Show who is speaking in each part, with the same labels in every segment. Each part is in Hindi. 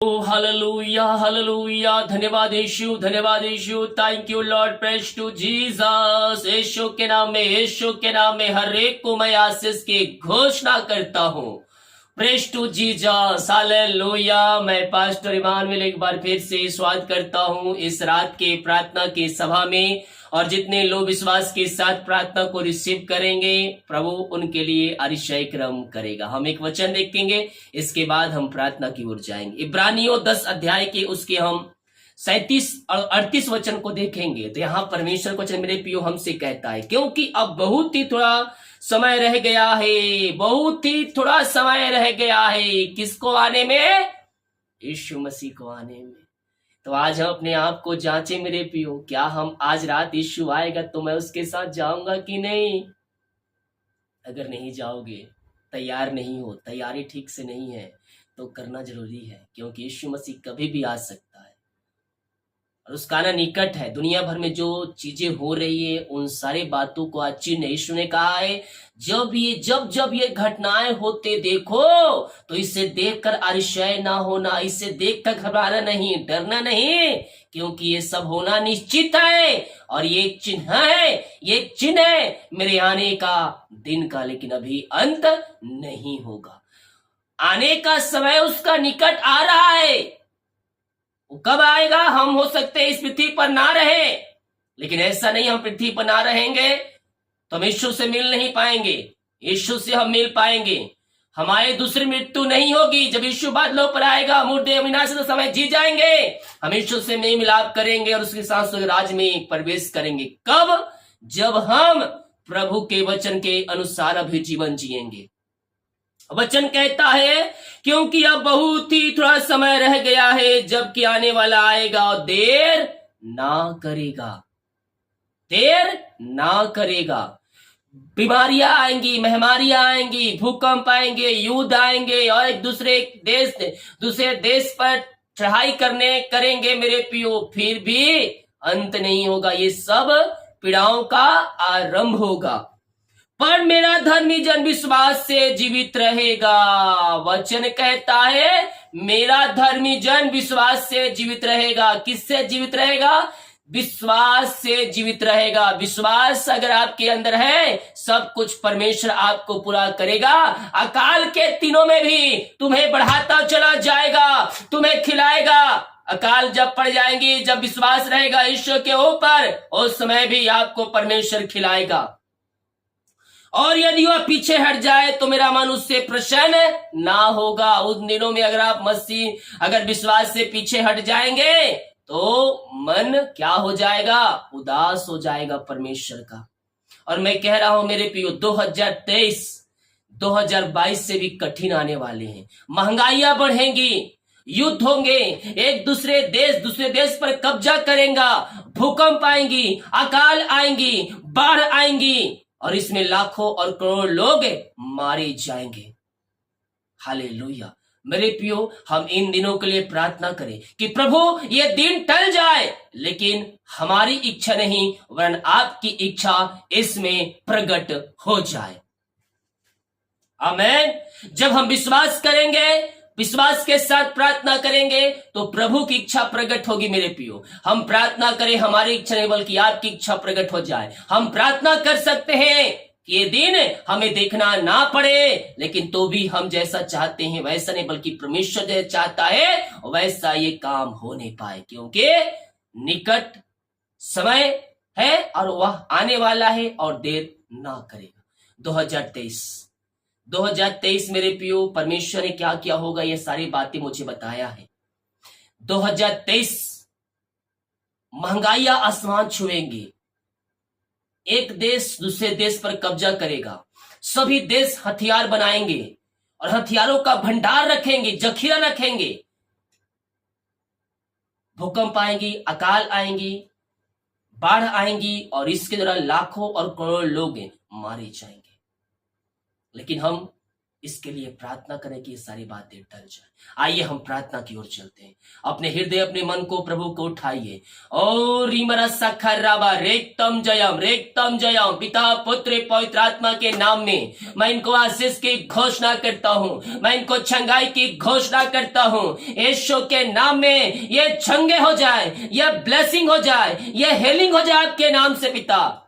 Speaker 1: Hallelujah hallelujah. धन्यवाद यीशु, धन्यवाद Yeshu. Thank you Lord, praise to Jesus. Yeshu के नाम में, यीशु के नाम में हर एक को मैं आशीष की घोषणा करता हूँ। Praise to Jesus, hallelujah. मैं पास्टर इमानुएल एक बार फिर से स्वागत करता हूँ इस रात के प्रार्थना की सभा में। और जितने लोग विश्वास के साथ प्रार्थना को रिसीव करेंगे, प्रभु उनके लिए अतिशय क्रम करेगा। हम एक वचन देखेंगे, इसके बाद हम प्रार्थना की ओर जाएंगे। इब्रानियों 10 अध्याय के उसके हम 37 और 38 वचन को देखेंगे। तो यहाँ परमेश्वर को वचन मेरे पियो हमसे कहता है, क्योंकि अब बहुत ही थोड़ा समय रह गया है, बहुत ही थोड़ा समय रह गया है। किसको आने में? यीशु मसीह को आने में। तो आज हम अपने आप को जांचे मेरे पियो, क्या हम आज रात यीशु आएगा तो मैं उसके साथ जाऊंगा कि नहीं? अगर नहीं जाओगे, तैयार नहीं हो, तैयारी ठीक से नहीं है, तो करना जरूरी है, क्योंकि यीशु मसीह कभी भी आ सकता है और उसका आना निकट है। दुनिया भर में जो चीजें हो रही है, उन सारी बातों को आज चिन्ह यीशु ने कहा है, जब ये घटनाएं होते देखो तो इसे देखकर अतिशय ना होना, इसे देखकर घबराना नहीं, डरना नहीं, क्योंकि ये सब होना निश्चित है। और ये एक चिन्ह है, ये एक चिन्ह है मेरे आने का, दिन का, लेकिन अभी अंत नहीं होगा। आने का समय उसका निकट आ रहा है। वो कब आएगा? हम हो सकते हैं इस पृथ्वी पर ना रहे, लेकिन ऐसा नहीं हम पृथ्वी पर ना रहेंगे तो हम यीशु से मिल नहीं पाएंगे। यीशु से हम मिल पाएंगे, हमारी दूसरी मृत्यु नहीं होगी। जब यीशु बादलों पर आएगा, मुर्दे अविनाशी तो समय जी जाएंगे, हम यीशु से मेल मिलाप करेंगे और उसके साथ राज में प्रवेश करेंगे। कब? जब हम प्रभु के वचन के अनुसार अभी जीवन जिएंगे। वचन कहता है, क्योंकि अब बहुत ही थोड़ा समय रह गया है, जबकि आने वाला आएगा और देर ना करेगा, देर ना करेगा। बीमारियां आएंगी, महामारियां आएंगी, भूकंप आएंगे, युद्ध आएंगे और एक दूसरे देश पर चढ़ाई करेंगे मेरे पियो, फिर भी अंत नहीं होगा। ये सब पीड़ाओं का आरंभ होगा, पर मेरा धर्मी जन विश्वास से जीवित रहेगा। वचन कहता है, मेरा धर्मी जन विश्वास से जीवित रहेगा। किससे जीवित रहेगा? विश्वास से जीवित रहेगा। विश्वास अगर आपके अंदर है, सब कुछ परमेश्वर आपको पूरा करेगा। अकाल के दिनों में भी तुम्हें बढ़ाता चला जाएगा, तुम्हें खिलाएगा। अकाल जब पड़ जाएंगी, जब विश्वास रहेगा ईश्वर के ऊपर, उस समय भी आपको परमेश्वर खिलाएगा। और यदि वह पीछे हट जाए तो मेरा मन उससे प्रसन्न ना होगा। उन दिनों में अगर विश्वास से पीछे हट जाएंगे तो मन क्या हो जाएगा? उदास हो जाएगा परमेश्वर का। और मैं कह रहा हूं मेरे प्रियो, 2023 2022 से भी कठिन आने वाले हैं। महंगाइयां बढ़ेंगी, युद्ध होंगे, एक दूसरे देश पर कब्जा करेगा, भूकंप आएंगी, अकाल आएंगी, बाढ़ आएंगी, और इसमें लाखों और करोड़ों लोग मारे जाएंगे। हालेलुया। मेरे प्रियो, हम इन दिनों के लिए प्रार्थना करें कि प्रभु ये दिन टल जाए, लेकिन हमारी इच्छा नहीं वरन आपकी इच्छा इसमें प्रकट हो जाए। आमीन। जब हम विश्वास करेंगे, विश्वास के साथ प्रार्थना करेंगे, तो प्रभु की इच्छा प्रकट होगी मेरे प्रियो। हम प्रार्थना करें, हमारी इच्छा नहीं बल्कि आपकी इच्छा प्रकट हो जाए। हम प्रार्थना कर सकते हैं कि ये दिन हमें देखना ना पड़े, लेकिन तो भी हम जैसा चाहते हैं वैसा नहीं, बल्कि परमेश्वर जैसा चाहता है वैसा ये काम हो नहीं पाए, क्योंकि निकट समय है और वह आने वाला है और देर ना करेगा। 2023 मेरे पियो, परमेश्वर ने क्या किया होगा, ये सारी बातें मुझे बताया है। 2023 महंगाइयां आसमान छुएंगी, एक देश दूसरे देश पर कब्जा करेगा, सभी देश हथियार बनाएंगे और हथियारों का भंडार रखेंगे, जखीरा रखेंगे। भूकंप आएंगी, अकाल आएंगी, बाढ़ आएंगी और इसके दौरान लाखों और करोड़ों लोग मारे जाएंगे। लेकिन हम इसके लिए प्रार्थना करें कि ये सारी बातें टल जाए। आइए हम प्रार्थना की ओर चलते हैं। अपने हृदय अपने मन को प्रभु को उठाइए। और रीमरा सखराबा रेक्तम जयम पिता पुत्र पवित्र आत्मा के नाम में मैं इनको आशीष की घोषणा करता हूँ, मैं इनको छंगाई की घोषणा करता हूँ। यीशु के नाम में ये छंगे हो जाए, ये ब्लेसिंग हो जाए, ये हेलिंग हो जाए आपके नाम से पिता।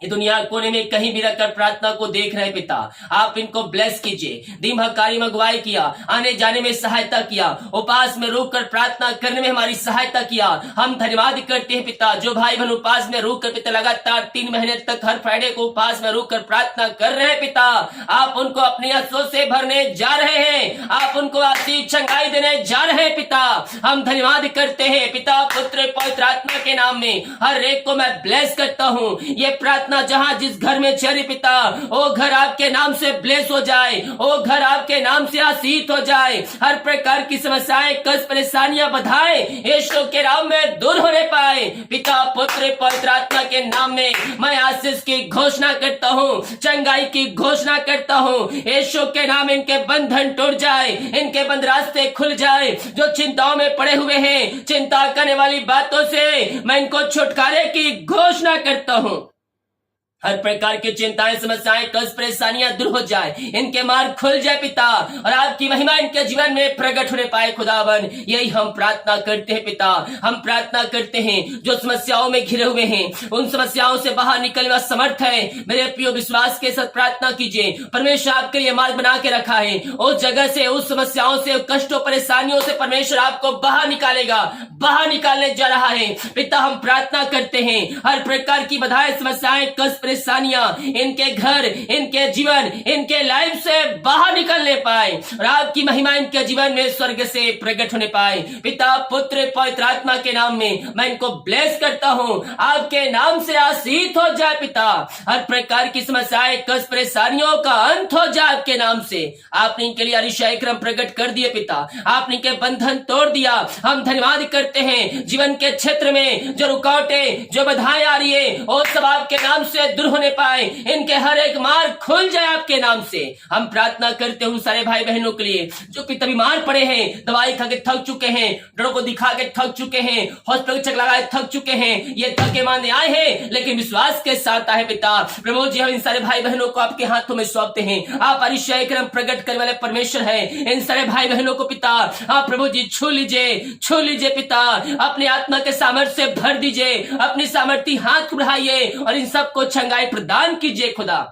Speaker 1: ये दुनिया कोने में कहीं भी रखकर प्रार्थना को देख रहे पिता, आप इनको ब्लेस कीजिए। दिन भर कार्य में अगुवाई किया, आने जाने में सहायता किया, उपास में रुक कर प्रार्थना करने में हमारी सहायता किया। हम धन्यवाद करते हैं पिता। जो भाई बहन उपास में रुक कर पिता लगातार 3 महीने तक हर फ्राइडे को उपास में रुक कर प्रार्थना कर रहे हैं पिता, आप उनको अपनी आंसुओं से भरने जा रहे हैं, आप उनको आशीष छंगाई देने जा रहे हैं पिता। हम धन्यवाद करते हैं पिता पुत्र पवित्र आत्मा के नाम में। हर एक को मैं ब्लेस करता हूँ। ये प्रार्थना जहां जिस घर में चले पिता, वो घर आपके नाम से ब्लेस हो जाए, वो घर आपके नाम से आशीष हो जाए। हर प्रकार की समस्याएं कष्ट परेशानियां बाधाएं यीशु के नाम में दूर होने पाए। पिता पुत्र पवित्र आत्मा के नाम में मैं आशीष की घोषणा करता हूँ, चंगाई की घोषणा करता हूँ। यीशु के नाम इनके बंधन टूट जाए, इनके बंद रास्ते खुल जाए। जो चिंताओं में पड़े हुए हैं, चिंता करने वाली बातों से मैं इनको छुटकारे की घोषणा करता हूँ। हर प्रकार की चिंताएं समस्याएं कष्ट परेशानियां दूर हो जाए, इनके मार्ग खुल जाए पिता, और आपकी महिमा इनके जीवन में प्रकट होने पाए खुदावन। यही हम प्रार्थना करते हैं पिता। हम प्रार्थना करते हैं जो समस्याओं में घिरे हुए हैं, उन समस्याओं से बाहर निकलने में समर्थ है। मेरे प्रिय विश्वास के साथ प्रार्थना कीजिए। परमेश्वर आपके लिए मार्ग बना के रखा है। उस जगह से, उस समस्याओं से, कष्टों परेशानियों से परमेश्वर आपको बाहर निकालेगा, बाहर निकालने जा रहा है पिता। हम प्रार्थना करते हैं हर प्रकार की बाधाएं समस्याएं कष्ट परेशानियां इनके घर, इनके जीवन, इनके लाइफ से बाहर निकलने पाए, और आपकी महिमा इनके जीवन में स्वर्ग से प्रकट होने पाए। पिता पुत्र पवित्र आत्मा के नाम में मैं इनको ब्लेस करता हूँ। आपके नाम से आशीष हो जाए पिता। हर प्रकार की समस्याएं कष्ट परेशानियों का अंत हो जाए आपके नाम से। आपने इनके लिए अतिशय क्रम प्रकट कर दिए पिता, आपने इनके बंधन तोड़ दिया। हम धन्यवाद करते हैं। जीवन के क्षेत्र में जो रुकावटें, जो बाधाएं आ रही है, वो सब आपके नाम से दूर होने पाए। इनके हर एक मार्ग खुल जाए आपके नाम से। हम प्रार्थना करते हैं सारे भाई बहनों के लिए जो पिता बीमार पड़े हैं, दवाई खा के थक चुके हैं, डॉक्टर को दिखा के थक चुके हैं, हॉस्पिटल चेक लगाए थक चुके हैं। ये थके मांदे आए हैं लेकिन विश्वास के साथ आए पिता। प्रभु जी हम इन सारे भाई बहनों को आपके हाथों में सौंपते हैं। आप अतिशय क्रम प्रकट करने वाले परमेश्वर है। इन सारे भाई बहनों को पिता आप प्रभु जी छू लीजिए पिता। अपने आत्मा के सामर्थ्य से भर दीजिए, अपनी सामर्थ्य हाथ बढ़ाइए और इन सबको छंगाई प्रदान कीजिए खुदा।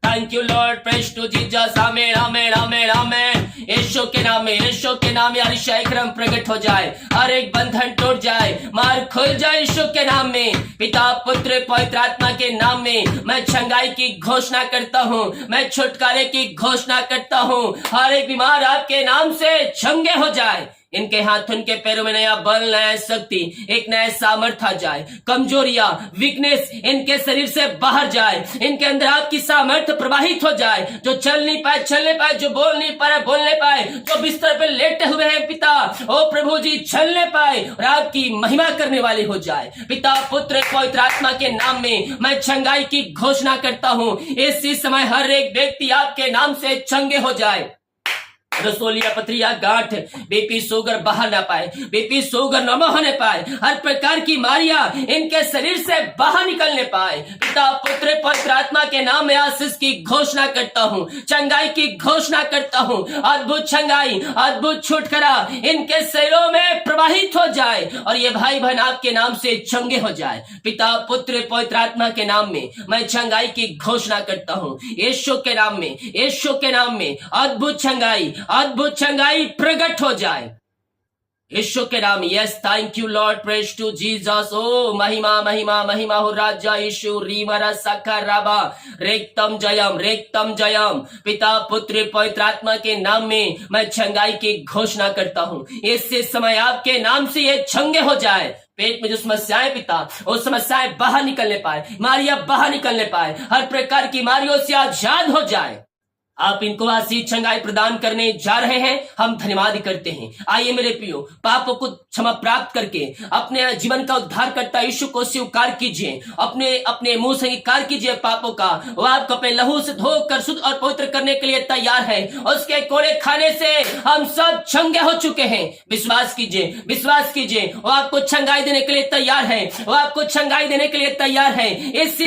Speaker 1: Thank you Lord, praise to Jesus. आमेन आमेन आमेन आमेन। यीशु के नाम में, यीशु के नाम में अतिशय क्रम प्रकट हो जाए, हर एक बंधन टूट जाए, मार्ग खुल जाए यीशु के नाम में। पिता पुत्र पवित्र आत्मा के नाम में मैं छंगाई की घोषणा करता हूँ, मैं छुटकारे की घोषणा करता हूँ। हर एक बीमार आपके नाम से चंगे हो जाए। इनके हाथ, इनके पैरों में नया बल, नया शक्ति, एक नया सामर्थ्य आ जाए। कमजोरियां, वीकनेस इनके शरीर से बाहर जाए। इनके अंदर आपकी सामर्थ्य प्रवाहित हो जाए। जो चल नहीं पाए चलने पाए, जो बोल नहीं पाए बोलने पाए, जो बिस्तर पे लेटे हुए हैं पिता, ओ प्रभु जी चलने पाए और आपकी महिमा करने वाले हो जाए। पिता पुत्र पवित्र आत्मा के नाम में मैं छंगाई की घोषणा करता हूँ। इसी समय हर एक व्यक्ति आपके नाम से चंगे हो जाए। रसोलिया, पथरिया, गांठ, बीपी, शुगर बाहर ना पाए, बीपी शुगर न होने पाए। हर प्रकार की बीमारियां इनके शरीर से बाहर निकलने पाए। पिता पुत्र पवित्र आत्मा के नाम में आशीष की घोषणा करता हूँ, चंगाई की घोषणा करता हूँ। अद्भुत चंगाई, अद्भुत छुटकारा इनके शरीरों में प्रवाहित हो जाए और ये भाई बहन आपके नाम से चंगे हो जाए। पिता पुत्र पवित्र आत्मा के नाम में मैं चंगाई की घोषणा करता हूँ। यीशु के नाम में, यीशु के नाम में अद्भुत चंगाई, अद्भुत चंगाई प्रकट हो जाए यीशु के नाम। Yes, thank you Lord, praise to Jesus. ओ महिमा महिमा महिमा हो राजा यीशु। रीमरा सखा राबा रेक्तम जयम। पिता पुत्र पवित्र आत्मा के नाम में मैं चंगाई की घोषणा करता हूँ। इससे समय आपके नाम से ये चंगे हो जाए। पेट में जो समस्याएं पिता, वो समस्याएं बाहर निकलने पाए, बीमारियां बाहर निकलने पाए, हर प्रकार की बीमारियों से आजाद हो जाए। आप इनको आशीष चंगाई प्रदान करने जा रहे हैं, हम धन्यवाद करते हैं। आइए मेरे प्रियो, पापों को क्षमा प्राप्त करके अपने जीवन का उद्धार करता यीशु को स्वीकार कीजिए, अपने अपने मुंह से इंकार कीजिए पापों का। वो आपको अपने लहू से धोकर शुद्ध और पवित्र करने के लिए तैयार है। उसके कोड़े खाने से हम सब चंगे हो चुके हैं। विश्वास कीजिए, विश्वास कीजिए, वो आपको चंगाई देने के लिए तैयार है। वो आपको चंगाई देने के लिए तैयार है। इसी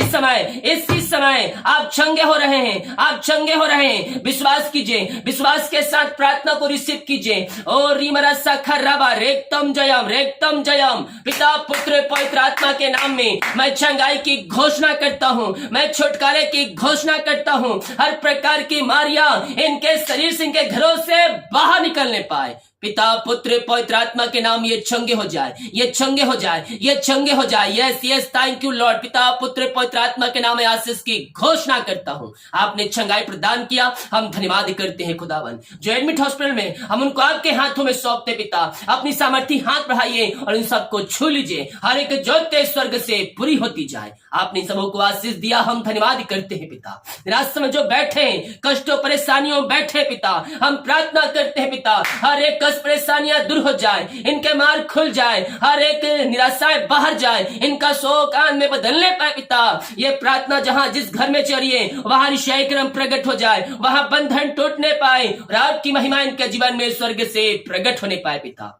Speaker 1: समय आप चंगे हो रहे हैं, आप चंगे हो रहे हैं। विश्वास कीजिए, विश्वास के साथ प्रार्थना को रिसीव कीजिए। ओ रीमरा सखर रबा रेक्तम जयम। पिता पुत्र पवित्र आत्मा के नाम में मैं चंगाई की घोषणा करता हूँ, मैं छुटकारे की घोषणा करता हूँ। हर प्रकार की बीमारियां इनके शरीर से, इनके घरों से बाहर निकलने पाए। पिता पुत्र पवित्र आत्मा के नाम ये चंगे हो जाए, ये चंगे हो जाए, ये चंगे हो जाए। Yes thank you Lord. पिता पुत्र पवित्र आत्मा के नाम में आशीष की घोषणा करता हूँ। आपने चंगाई प्रदान किया, हम धन्यवाद करते हैं खुदावन। जो एडमिट हॉस्पिटल में, हम उनको आपके हाथों में सौंपते पिता। अपनी सामर्थी हाथ बढ़ाइए और इन सबको छू लीजिए। हर एक ज्योति स्वर्ग से पूरी होती जाए। आपने सबों को आशीष दिया, हम धन्यवाद करते हैं पिता। निराश में जो बैठे हैं, कष्टों परेशानियों बैठे पिता, हम प्रार्थना करते हैं पिता, हर एक परेशानियां दूर हो जाए, इनके मार्ग खुल जाए, हर एक निराशाएं बाहर जाए, इनका शोक आनंद में बदलने पाए पिता। ये प्रार्थना जहां जिस घर में चलिए वहां ईशाई क्रम प्रकट हो जाए, वहां बंधन टूटने पाए और आपकी महिमा इनके जीवन में स्वर्ग से प्रकट होने पाए पिता।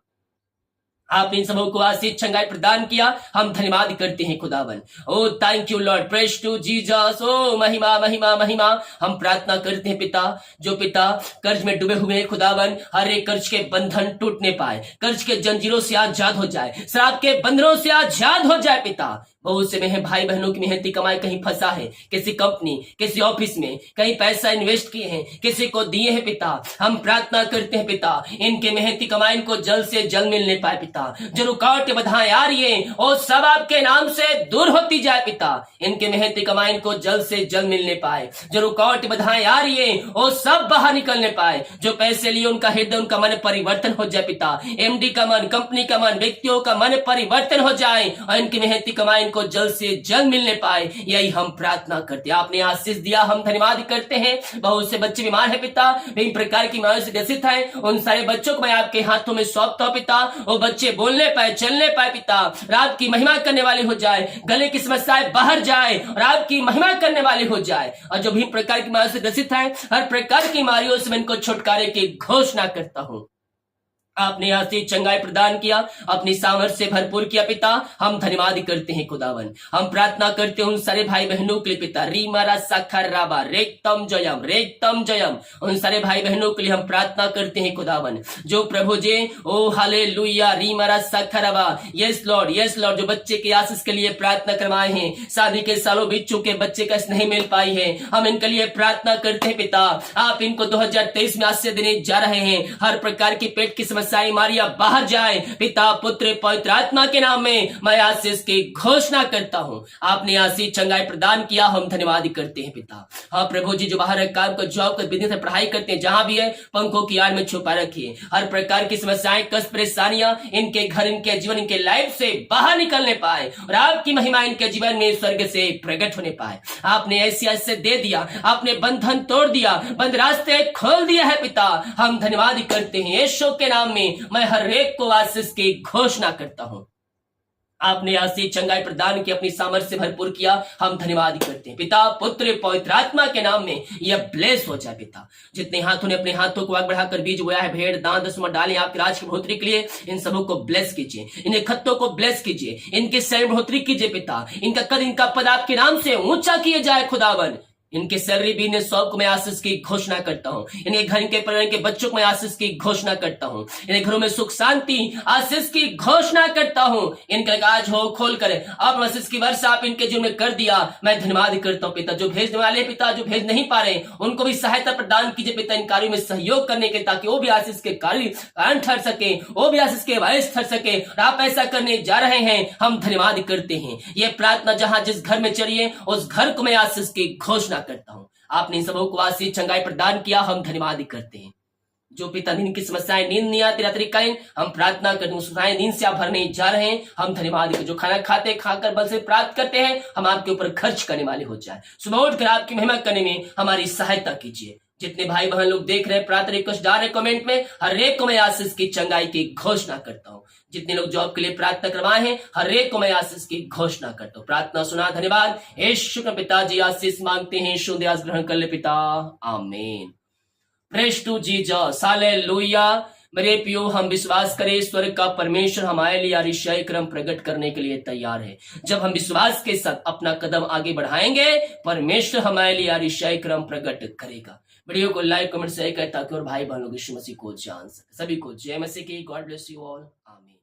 Speaker 1: आपने इन सबों को आशीष चंगाई प्रदान किया, हम धन्यवाद करते हैं खुदावन। ओ thank you Lord, praise to Jesus. ओ महिमा महिमा महिमा। हम प्रार्थना करते हैं पिता, जो पिता कर्ज में डूबे हुए हैं खुदावन, हर एक कर्ज के बंधन टूटने पाए, कर्ज के जंजीरों से आजाद हो जाए, शराब के बंधनों से आजाद हो जाए पिता। बहुत से में भाई बहनों की मेहनती कमाई कहीं फंसा है, किसी कंपनी, किसी ऑफिस में कहीं पैसा इन्वेस्ट किए हैं, किसी को दिए हैं पिता। हम प्रार्थना करते हैं पिता, इनके मेहनती कमाई को जल्द से जल्द मिलने पाए पिता। जो रुकावटें बाधाएं आ रही है वो सब आपके नाम से दूर होती जाए पिता। इनके मेहनती कमाई को जल्द से जल्द मिलने पाए। जो रुकावटें बाधाएं आ रही है वो सब बाहर निकलने पाए। जो पैसे लिए उनका हृदय, उनका मन परिवर्तन हो जाए पिता। एमडी का मन, कंपनी का मन, व्यक्तियों का मन परिवर्तन हो जाए और इनकी मेहनती कमाई को जल्द से जल्द मिलने पाए। यही हम प्रार्थना करते हैं। आपने आशीष दिया, हम धन्यवाद करते हैं। बहुत से बच्चे बीमार है पिता, विभिन्न प्रकार की बीमारियों से ग्रसित है, उन सारे बच्चों को मैं आपके हाथों में सौंपता हूं पिता। वो बच्चे बोलने पाए, चलने पाए पिता, और आपकी महिमा करने वाले हो जाए, गले की समस्याएं बाहर जाए और आपकी महिमा करने वाले हो जाए। और जो भी प्रकार की बीमारियों से ग्रसित है, हर प्रकार की बीमारियों से मैं इनको छुटकारे की घोषणा करता हूं। आपने आशीष चंगाई प्रदान किया, अपनी सामर्थ्य से भरपूर किया पिता। हम धन्यवाद करते हैं खुदावन। हम प्रार्थना करते हैं उन सारे भाई बहनों के लिए पिता। रीमारा साखर राबा रेक्तम जयम। उन सारे भाई बहनों के लिए हम प्रार्थना करते हैं खुदावन, जो प्रभु जे ओ हालेलुया रीमारा साखर राबा। यस लॉर्ड, जो बच्चे के आशीष के लिए प्रार्थना करवाए हैं, शादी के सालों बीत चुके, बच्चे का नहीं मिल पाई है, हम इनके लिए प्रार्थना करते हैं पिता। आप इनको 2023 में आशीष देने जा रहे हैं। हर प्रकार की पेट की समस्या मारिया बाहर जाए पिता पुत्र पवित्र आत्मा के नाम में मैं आशीष की घोषणा करता हूं। आपने आशीष चंगाई प्रदान किया, हम धन्यवाद करते हैं पिता। हाँ प्रभु जी, जो बाहर काम का जॉब का बिजनेस है, पढ़ाई करते हैं, जहां भी है पंखों की आड़ में छुपा रखिए। हर प्रकार की समस्याएं, कष्ट, परेशानियां इनके घर, इनके जीवन, इनके लाइफ से बाहर निकलने पाए और आपकी महिमा इनके जीवन में स्वर्ग से प्रकट होने पाए। आपने ऐसे दे दिया, आपने बंधन तोड़ दिया, बंद रास्ते खोल दिया है पिता। हम धन्यवाद करते हैं यीशु के नाम में मैं हर एक को आशीष की घोषणा करता हूं। आपने आशीष चंगाई प्रदान की, अपनी सामर्थ्य से भरपूर किया, हम धन्यवाद करते हैं पिता पुत्र पवित्र आत्मा के नाम में। यह ब्लेस हो जाए पिता। जितने हाथों ने अपने हाथों को आग बढ़ाकर बीज बोया है, भेड़ दान दसवां डालें आपके राज की बढ़ोतरी के लिए, इन सबों को ब्लेस कीजिए, इन्हें खत्तों को ब्लेस कीजिए, इनके शरीर बढ़ोतरी कीजिए पिता। इनका कद, इनका पद आपके नाम से ऊंचा किए जाए खुदावन। इनके सैलरी बिजनेस सब को मैं आशीष की घोषणा करता हूँ। इनके घर के परिवार के बच्चों को मैं आशीष की घोषणा करता हूँ। इनके घरों में सुख शांति आशीष की घोषणा करता हूँ। इनका काज हो खोल कर आप आशीष की वर्षा आप इनके जीवन में कर दिया, मैं धन्यवाद करता हूँ पिता। जो भेजने वाले पिता, जो भेज नहीं पा रहे, उनको भी सहायता प्रदान कीजिए पिता, इन कार्यों में सहयोग करने के, ताकि वो भी आशीष के कारण ठहर सके, वो भी आशीष के वायस ठहर सके। और आप ऐसा करने जा रहे हैं, हम धन्यवाद करते हैं। ये प्रार्थना जहां जिस घर में चलिए उस घर को मैं आशीष की घोषणा करता हूं। आपने इन सबों को आशीष चंगाई प्रदान किया, हम धन्यवाद करते हैं। जो पिता नींद की समस्याएं, नींद नहीं आती रात्रि कालीन, हम प्रार्थना करते हैं नींद से आप भरने जा रहे हैं, हम धन्यवाद करते। जो खाना खाते खाकर बल से प्राप्त करते हैं, हम आपके ऊपर खर्च करने वाले हो जाए। सुबह उठकर आपकी महिमा करने में हमारी सहायता कीजिए। जितने भाई बहन लोग देख रहे हैं, प्रार्थना रिक्वेस्ट डाल रहे कमेंट में, हर एक को मैं आशीष की चंगाई की घोषणा करता हूँ। जितने लोग जॉब के लिए प्रार्थना करवाए हैं, हर एक को मैं आशीष की घोषणा करता हूँ। प्रार्थना सुना, धन्यवाद। यीशु के पिताजी आशीष मांगते हैं, यीशु आशीष ग्रहण कर ले पिता, आमीन। Praise to Jesus, hallelujah. मेरे प्रियो, हम विश्वास करें स्वर्ग का परमेश्वर हमारे लिए अरिशय क्रम प्रकट करने के लिए तैयार है। जब हम विश्वास के साथ अपना कदम आगे बढ़ाएंगे, परमेश्वर हमारे लिए अरिशय क्रम प्रकट करेगा। वीडियो को लाइक कमेंट शेयर करें ताकि और भाई बहनों यीशु मसीह को जान सके। सभी को जय मसीह की। गॉड ब्लेस यू ऑल, आमीन।